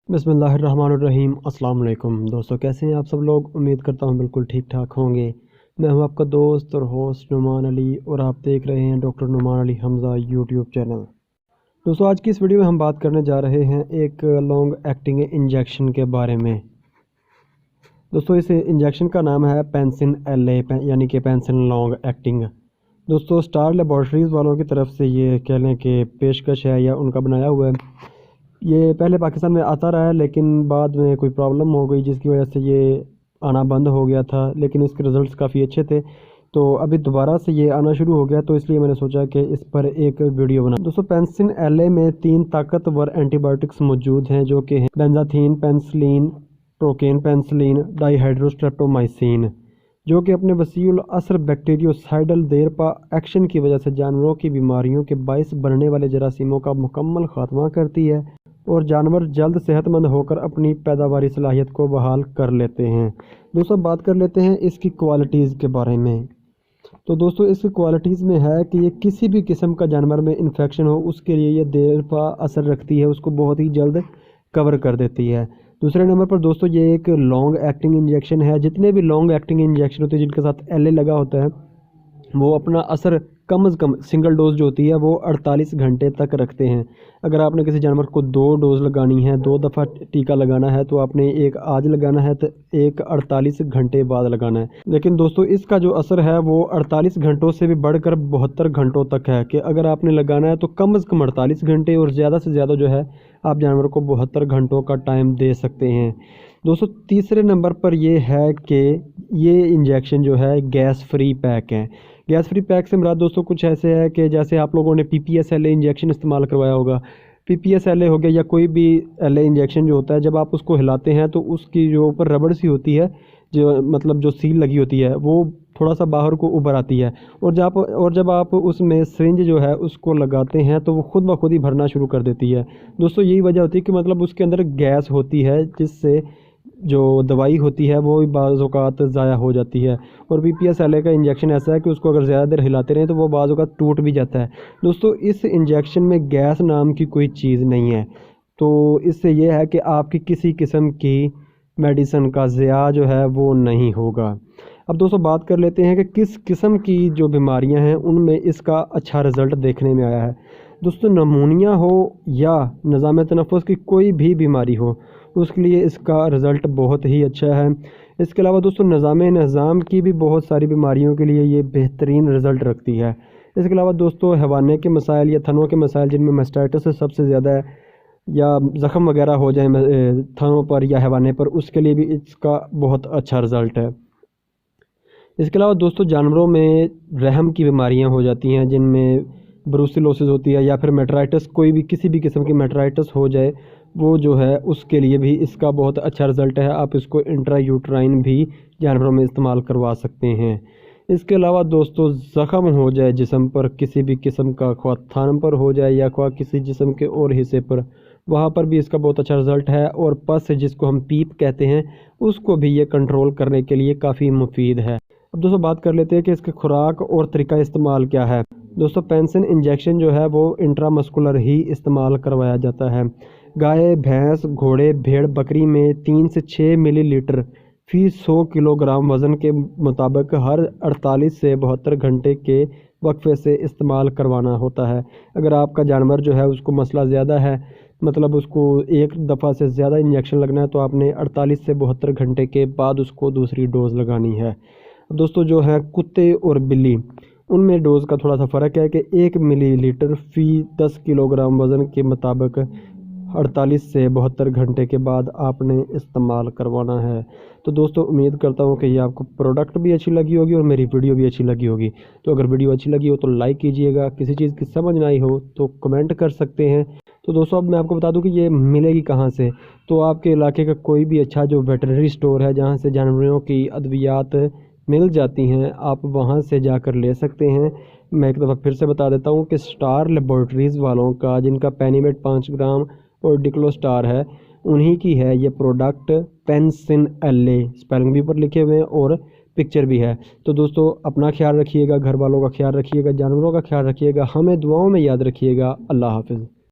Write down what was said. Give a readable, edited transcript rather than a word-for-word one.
बिस्मिल्लाहिर्रहमानिर्रहीम। अस्सलाम वालेकुम दोस्तों, कैसे हैं आप सब लोग। उम्मीद करता हूं बिल्कुल ठीक ठाक होंगे। मैं हूं आपका दोस्त और होस्ट नुमान अली और आप देख रहे हैं doctor Numan Ali Hamza YouTube channel. दोस्तों, आज की इस वीडियो में हम बात करने जा रहे हैं एक लॉन्ग एक्टिंग इंजेक्शन के बारे में। दोस्तों, इस इंजेक्शन का नाम है पेंसिन LA यानी कि पेंसिन लॉन्ग एक्टिंग। दोस्तों, स्टार लेबॉर्ट्रीज़ वालों की तरफ से ये कह लें कि पेशकश है या उनका बनाया हुआ है। ये पहले पाकिस्तान में आता रहा है, लेकिन बाद में कोई प्रॉब्लम हो गई जिसकी वजह से ये आना बंद हो गया था, लेकिन इसके रिज़ल्ट्स काफ़ी अच्छे थे। तो अभी दोबारा से ये आना शुरू हो गया, तो इसलिए मैंने सोचा कि इस पर एक वीडियो बना। दोस्तों, पेंसिन LA में 3 ताकतवर एंटीबायोटिक्स मौजूद हैं, जो कि हैं बेंजाथीन पेंसिलिन, प्रोकेन पेंसिलिन, डाईहाइड्रोस्ट्रेप्टोमाइसिन, जो कि अपने वसीउल असर बैक्टीरियोसाइडल देरपा एक्शन की वजह से जानवरों की बीमारियों के बायस बनने वाले जरासीमों का मुकम्मल खात्मा करती है और जानवर जल्द सेहतमंद होकर अपनी पैदावारी सलाहियत को बहाल कर लेते हैं। दोस्तों, बात कर लेते हैं इसकी क्वालिटीज़ के बारे में। तो दोस्तों, इसकी क्वालिटीज़ में है कि ये किसी भी किस्म का जानवर में इन्फेक्शन हो उसके लिए ये देरपा असर रखती है, उसको बहुत ही जल्द कवर कर देती है। दूसरे नंबर पर दोस्तों, ये एक लॉन्ग एक्टिंग इंजेक्शन है। जितने भी लॉन्ग एक्टिंग इंजेक्शन होते हैं जिनके साथ LA लगा होता है, वो अपना असर कम से कम सिंगल डोज जो होती है वो 48 घंटे तक रखते हैं। अगर आपने किसी जानवर को 2 डोज लगानी है, 2 दफ़ा टीका लगाना है, तो आपने एक आज लगाना है तो एक 48 घंटे बाद लगाना है। लेकिन दोस्तों, इसका जो असर है वो 48 घंटों से भी बढ़कर 72 घंटों तक है कि अगर आपने लगाना है तो कम से कम 48 घंटे और ज़्यादा से ज़्यादा जो है आप जानवर को 72 घंटों का टाइम दे सकते हैं। दोस्तों, तीसरे नंबर पर ये है कि ये इंजेक्शन जो है गैस फ्री पैक है। गैस फ्री पैक से मुराद दोस्तों कुछ ऐसे है कि जैसे आप लोगों ने PPS LA इंजेक्शन इस्तेमाल करवाया होगा। PPS LA हो गया या कोई भी LA इंजेक्शन जो होता है, जब आप उसको हिलाते हैं तो उसकी जो ऊपर रबड़ सी होती है, जो मतलब जो सील लगी होती है, वो थोड़ा सा बाहर को उभर आती है और जब आप उसमें सिरिंज जो है उसको लगाते हैं तो वो खुद ब खुद ही भरना शुरू कर देती है। दोस्तों, यही वजह होती है कि मतलब उसके अंदर गैस होती है, जिससे जो दवाई होती है वो बाज़ औक़ात ज़ाया हो जाती है। और PPS LA का इंजेक्शन ऐसा है कि उसको अगर ज़्यादा देर हिलाते रहें तो वो बाज़ औक़ात टूट भी जाता है। दोस्तों, इस इंजेक्शन में गैस नाम की कोई चीज़ नहीं है, तो इससे ये है कि आपकी किसी किस्म की मेडिसिन का ज़िया जो है वो नहीं होगा। अब दोस्तों, बात कर लेते हैं कि किस किस्म की जो बीमारियां हैं उनमें इसका अच्छा रिज़ल्ट देखने में आया है। दोस्तों, नमूनिया हो या निज़ाम तनफ़ुस की कोई भी बीमारी हो, उसके लिए इसका रिज़ल्ट बहुत ही अच्छा है। इसके अलावा दोस्तों, निज़ाम की भी बहुत सारी बीमारियों के लिए ये बेहतरीन रिज़ल्ट रखती है। इसके अलावा दोस्तों, हैवाने के मसाइल या थनों के मसाइल जिनमें मास्टाइटिस सबसे ज़्यादा है, या ज़ख़म वगैरह हो जाए थनों पर या हैवाने पर, उसके लिए भी इसका बहुत अच्छा रिज़ल्ट है। इसके अलावा दोस्तों, जानवरों में रहम की बीमारियां हो जाती हैं जिनमें ब्रूसिलोसिस होती है या फिर मेट्राइटिस, कोई भी किसी भी किस्म की मेट्राइटिस हो जाए, वो जो है उसके लिए भी इसका बहुत अच्छा रिज़ल्ट है। आप इसको इंट्रायूट्राइन भी जानवरों में इस्तेमाल करवा सकते हैं। इसके अलावा दोस्तों, ज़ख़म हो जाए जिस्म पर किसी भी किस्म का, ख्वाह थान पर हो जाए या ख्वाह किसी जिस्म के और हिस्से पर, वहाँ पर भी इसका बहुत अच्छा रिज़ल्ट है। और पस जिसको हम पीप कहते हैं, उसको भी ये कंट्रोल करने के लिए काफ़ी मुफीद है। अब दोस्तों, बात कर लेते हैं कि इसके खुराक और तरीका इस्तेमाल क्या है। दोस्तों, पेंसिन इंजेक्शन जो है वो इंट्रामस्कुलर ही इस्तेमाल करवाया जाता है। गाय, भैंस, घोड़े, भेड़, बकरी में 3 से 6 मिलीलीटर फी 100 किलोग्राम वज़न के मुताबिक हर 48 से 72 घंटे के वक्फे से इस्तेमाल करवाना होता है। अगर आपका जानवर जो है उसको मसला ज़्यादा है, मतलब उसको एक दफ़ा से ज़्यादा इंजेक्शन लगना है, तो आपने 48 से 72 घंटे के बाद उसको दूसरी डोज़ लगानी है। दोस्तों, जो है कुत्ते और बिल्ली, उनमें डोज़ का थोड़ा सा फ़र्क है कि 1 मिलीलीटर फ़ी 10 किलोग्राम वज़न के मुताबिक 48 से 72 घंटे के बाद आपने इस्तेमाल करवाना है। तो दोस्तों, उम्मीद करता हूँ कि ये आपको प्रोडक्ट भी अच्छी लगी होगी और मेरी वीडियो भी अच्छी लगी होगी। तो अगर वीडियो अच्छी लगी हो तो लाइक कीजिएगा, किसी चीज़ की समझ ना आई हो तो कमेंट कर सकते हैं। तो दोस्तों, अब मैं आपको बता दूं कि ये मिलेगी कहाँ से। तो आपके इलाके का कोई भी अच्छा जो वेटरनरी स्टोर है जहाँ से जानवरों की अद्वियात मिल जाती हैं, आप वहाँ से जाकर ले सकते हैं। मैं एक दफ़ा फिर से बता देता हूँ कि स्टार लेबॉर्ट्रीज़ वालों का, जिनका पेनीमेट 5 ग्राम और डिक्लोस्टार है, उन्हीं की है ये प्रोडक्ट पेंसिन LA। स्पेलिंग भी ऊपर लिखे हुए हैं और पिक्चर भी है। तो दोस्तों, अपना ख्याल रखिएगा, घर वालों का ख्याल रखिएगा, जानवरों का ख्याल रखिएगा, हमें दुआओं में याद रखिएगा। अल्लाह हाफ़िज़।